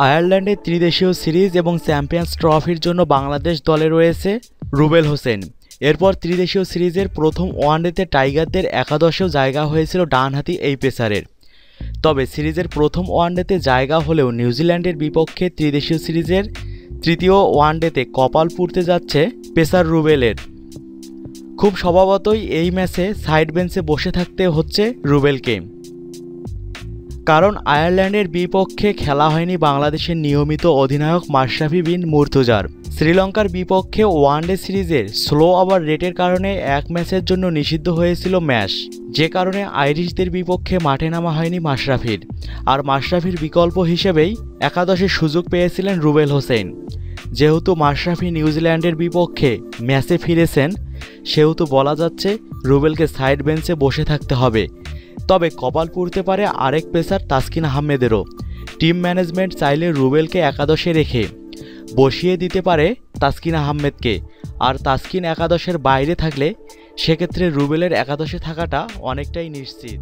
আয়ারল্যান্ডের ত্রিদেশীয় সিরিজ এবং চ্যাম্পিয়ন্স ট্রফির জন্য বাংলাদেশ দলে রয়েছে রুবেল হোসেন। এরপর ত্রিদেশীয় সিরিজের প্রথম ওয়ানডেতে টাইগারদের একাদশেও জায়গা হয়েছিল ডানহাতি এই পেসারের। তবে সিরিজের প্রথম ওয়ানডেতে জায়গা হলেও নিউজিল্যান্ডের বিপক্ষে ত্রিদেশীয় সিরিজের তৃতীয় ওয়ানডেতে কপাল পুড়তে যাচ্ছে পেসার রুবেলের। খুব স্বভাবতই এই ম্যাচে সাইড বেঞ্চে বসে থাকতে হচ্ছে রুবেলকে, কারণ আয়ারল্যান্ডের বিপক্ষে খেলা হয়নি বাংলাদেশের নিয়মিত অধিনায়ক মাশরাফি বিন মুর্তজার। শ্রীলঙ্কার বিপক্ষে ওয়ানডে সিরিজের স্লো ওভার রেটের কারণে এক ম্যাচের জন্য নিষিদ্ধ হয়েছিল ম্যাচ, যে কারণে আইরিশদের বিপক্ষে মাঠে নামা হয়নি মাশরাফির। আর মাশরাফির বিকল্প হিসেবেই একাদশে সুযোগ পেয়েছিলেন রুবেল হোসেন। যেহেতু মাশরাফি নিউজিল্যান্ডের বিপক্ষে ম্যাচে ফিরেছেন, সেহেতু বলা যাচ্ছে রুবেলকে সাইড বেঞ্চে বসে থাকতে হবে। তবে কপাল পুড়তে পারে আরেক পেসার তাসকিন আহমেদেরও। টিম ম্যানেজমেন্ট চাইলে রুবেলকে একাদশে রেখে বসিয়ে দিতে পারে তাসকিন আহমেদকে। আর তাসকিন একাদশের বাইরে থাকলে সেক্ষেত্রে রুবেলের একাদশে থাকাটা অনেকটাই নিশ্চিত।